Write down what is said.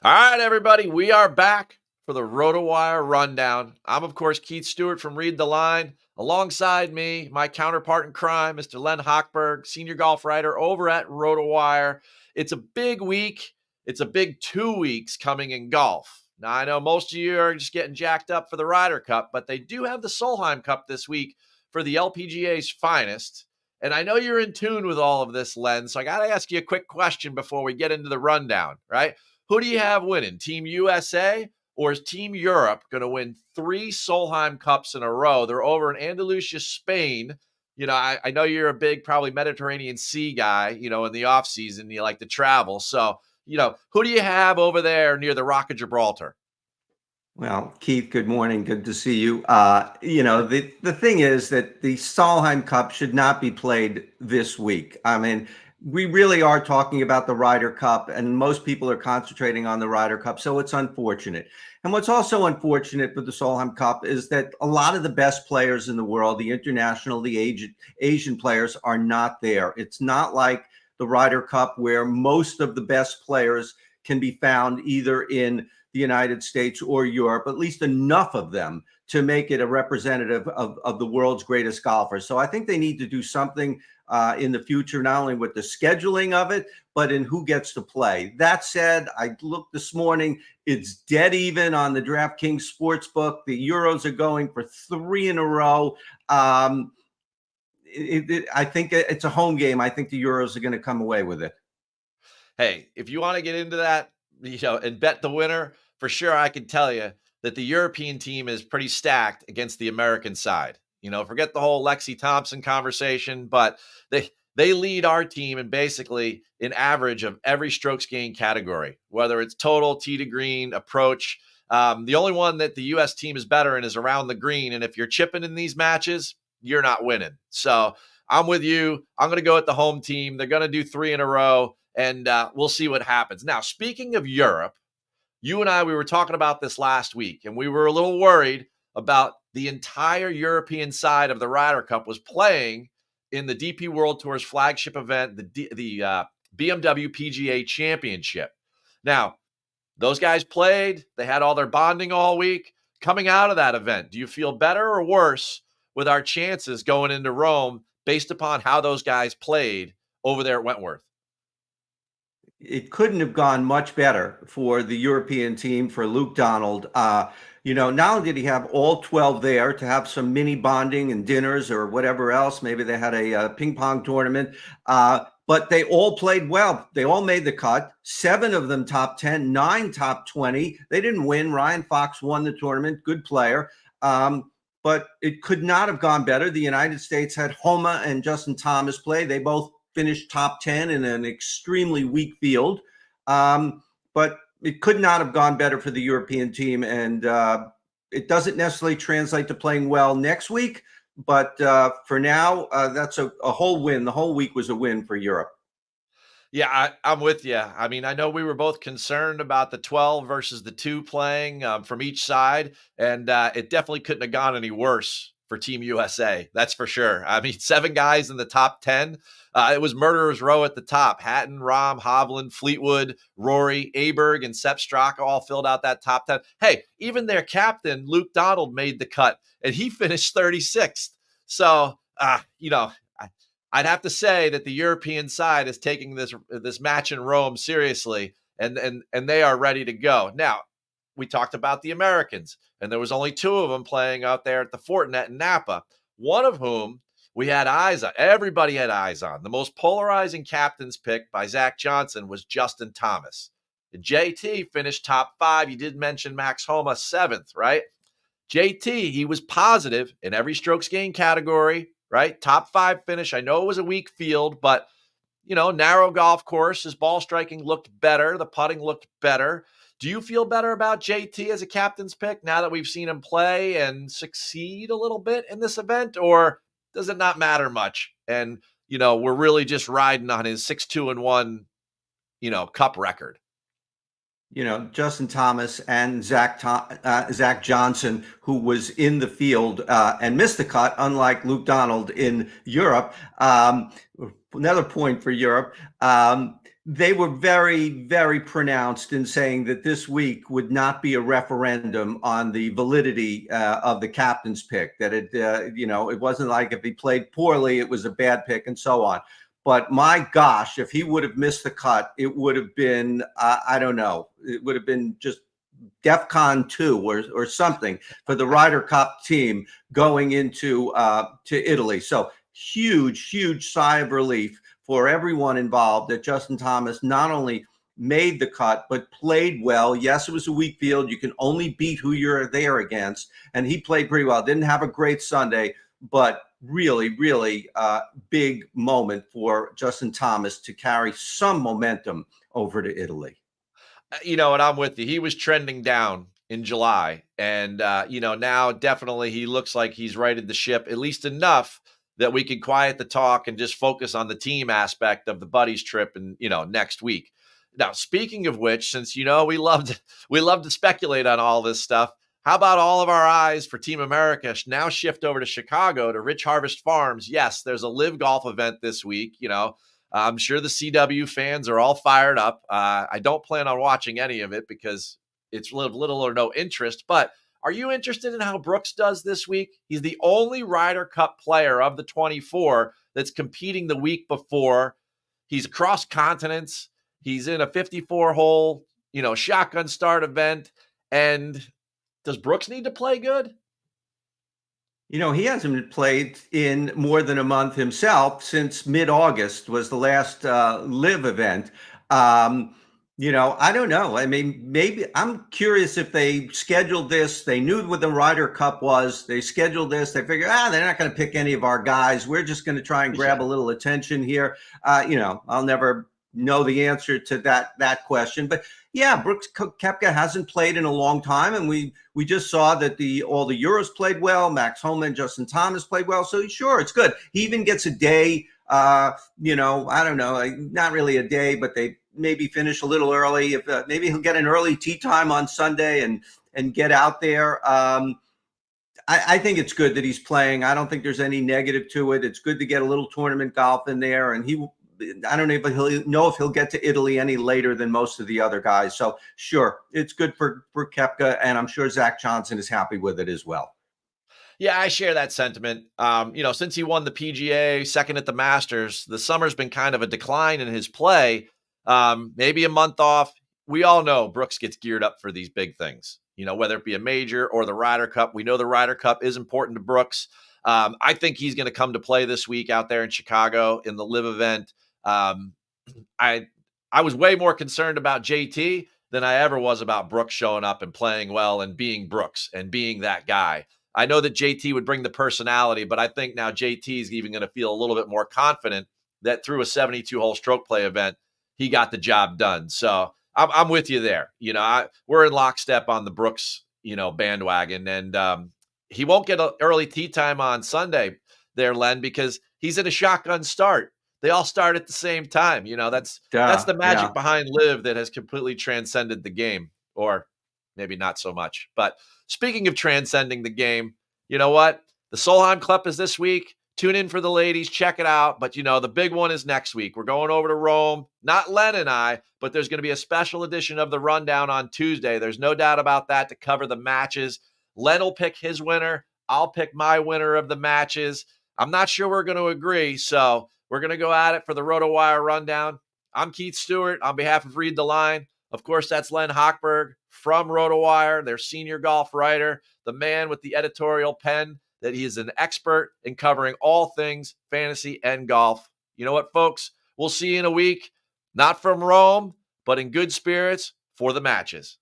All right, everybody, we are back for the RotoWire Rundown. I'm, of course, Keith Stewart from Read the Line. Alongside me, my counterpart in crime, Mr. Len Hochberg, senior golf writer over at RotoWire. It's a big week. It's a big 2 weeks coming in golf. Now, I know most of you are just getting jacked up for the Ryder Cup, but they do have the Solheim Cup this week for the LPGA's finest. And I know you're in tune with all of this, Len, so I got to ask you a quick question before we get into the rundown, right? Who do you have winning? Team USA or is Team Europe going to win 3 Solheim Cups in a row? They're over in Andalusia, Spain. I know you're a big, probably Mediterranean Sea guy, in the off season, you like to travel. So, who do you have over there near the Rock of Gibraltar? Well, Keith, good morning. Good to see you. The thing is that the Solheim Cup should not be played this week. I mean, we really are talking about the Ryder Cup, and most people are concentrating on the Ryder Cup, so it's unfortunate. And what's also unfortunate with the Solheim Cup is that a lot of the best players in the world, the international, the Asian players, are not there. It's not like the Ryder Cup where most of the best players can be found either in the United States or Europe, at least enough of them to make it a representative of the world's greatest golfers. So I think they need to do something in the future, not only with the scheduling of it, but in who gets to play. That said, I looked this morning, it's dead even on the DraftKings Sportsbook. The Euros are going for 3 in a row. I think it's a home game. I think the Euros are going to come away with it. Hey, if you want to get into that, and bet the winner, for sure, I can tell you that the European team is pretty stacked against the American side. Forget the whole Lexi Thompson conversation, but they lead our team in basically an average of every strokes gained category, whether it's total, tee to green, approach. The only one that the U.S. team is better in is around the green. And if you're chipping in these matches, you're not winning. So I'm with you. I'm going to go with the home team. They're going to do 3 in a row, and we'll see what happens. Now, speaking of Europe, you and I, we were talking about this last week, and we were a little worried about the entire European side of the Ryder Cup was playing in the DP World Tour's flagship event, the BMW PGA Championship. Now, those guys played. They had all their bonding all week. Coming out of that event, do you feel better or worse with our chances going into Rome based upon how those guys played over there at Wentworth? It couldn't have gone much better for the European team, for Luke Donald. Not only did he have all 12 there to have some mini bonding and dinners or whatever else, maybe they had a ping pong tournament, but they all played well. They all made the cut. 7 of them top 10, 9 top 20. They didn't win. Ryan Fox won the tournament. Good player. But it could not have gone better. The United States had Homa and Justin Thomas play. They both finished top 10 in an extremely weak field. But it could not have gone better for the European team. And it doesn't necessarily translate to playing well next week. But for now, that's a whole win. The whole week was a win for Europe. Yeah, I'm with you. I mean, I know we were both concerned about the 12 versus the 2 playing from each side, and it definitely couldn't have gone any worse for Team USA. That's for sure. I mean, 7 guys in the top 10. It was murderer's row at the top. Hatton, Rahm, Hovland, Fleetwood, Rory, Aberg, and Sepp Straka all filled out that top 10. Hey, even their captain, Luke Donald, made the cut, and he finished 36th. So, I'd have to say that the European side is taking this match in Rome seriously, and they are ready to go. Now, we talked about the Americans, and there was only 2 of them playing out there at the Fortinet in Napa, one of whom we had eyes on. Everybody had eyes on. The most polarizing captain's pick by Zach Johnson was Justin Thomas. JT finished top 5. You did mention Max Homa, 7th, right? JT, he was positive in every strokes gained category, right? Top 5 finish. I know it was a weak field, but, narrow golf course. His ball striking looked better. The putting looked better. Do you feel better about JT as a captain's pick now that we've seen him play and succeed a little bit in this event, or does it not matter much? And, we're really just riding on his 6-2-1, cup record. Justin Thomas and Zach Johnson, who was in the field and missed the cut, unlike Luke Donald in Europe. Another point for Europe. they were very, very pronounced in saying that this week would not be a referendum on the validity of the captain's pick. That it wasn't like if he played poorly, it was a bad pick, and so on. But my gosh, if he would have missed the cut, it would have been, I don't know, it would have been just DEFCON 2 or something for the Ryder Cup team going into to Italy. So huge, huge sigh of relief for everyone involved that Justin Thomas not only made the cut, but played well. Yes, it was a weak field. You can only beat who you're there against. And he played pretty well. Didn't have a great Sunday, but really, really big moment for Justin Thomas to carry some momentum over to Italy. And I'm with you. He was trending down in July. And, now definitely he looks like he's righted the ship, at least enough that we can quiet the talk and just focus on the team aspect of the buddies trip and, next week. Now, speaking of which, since, we love to speculate on all this stuff, how about all of our eyes for Team America now shift over to Chicago to Rich Harvest Farms? Yes, there's a live golf event this week. I'm sure the CW fans are all fired up. I don't plan on watching any of it because it's little or no interest. But are you interested in how Brooks does this week? He's the only Ryder Cup player of the 24 that's competing the week before. He's across continents. He's in a 54-hole, shotgun start event. And does Brooks need to play good? He hasn't played in more than a month himself since mid-August was the last live event. I don't know. I mean, maybe I'm curious if they scheduled this. They knew what the Ryder Cup was. They scheduled this. They figured, they're not going to pick any of our guys. We're just going to try and grab a little attention here. I'll never know the answer to that question. But yeah, Brooks Koepka hasn't played in a long time, and we just saw that all the Euros played well. Max Homa and Justin Thomas played well. So sure, it's good. He even gets a day. I don't know, not really a day, but they maybe finish a little early. If maybe he'll get an early tee time on Sunday and get out there. I think it's good that he's playing. I don't think there's any negative to it. It's good to get a little tournament golf in there, and I don't know if he'll get to Italy any later than most of the other guys. So sure, it's good for Koepka, and I'm sure Zach Johnson is happy with it as well. Yeah, I share that sentiment. Since he won the PGA, second at the Masters, the summer's been kind of a decline in his play. Maybe a month off. We all know Brooks gets geared up for these big things, whether it be a major or the Ryder Cup. We know the Ryder Cup is important to Brooks. I think he's going to come to play this week out there in Chicago in the live event. I was way more concerned about JT than I ever was about Brooks showing up and playing well and being Brooks and being that guy. I know that JT would bring the personality, but I think now JT is even going to feel a little bit more confident that through a 72-hole stroke play event, he got the job done. So I'm with you there. We're in lockstep on the Brooks, bandwagon, and he won't get an early tee time on Sunday there, Len, because he's in a shotgun start. They all start at the same time. That's the magic behind live that has completely transcended the game, or maybe not so much. But speaking of transcending the game, you know what? The Solheim Cup is this week. Tune in for the ladies. Check it out. But, the big one is next week. We're going over to Rome. Not Len and I, but there's going to be a special edition of the Rundown on Tuesday. There's no doubt about that, to cover the matches. Len will pick his winner. I'll pick my winner of the matches. I'm not sure we're going to agree, so we're going to go at it for the RotoWire Rundown. I'm Keith Stewart on behalf of Read the Line. Of course, that's Len Hochberg from RotoWire, their senior golf writer, the man with the editorial pen that he is an expert in covering all things fantasy and golf. You know what, folks? We'll see you in a week, not from Rome, but in good spirits for the matches.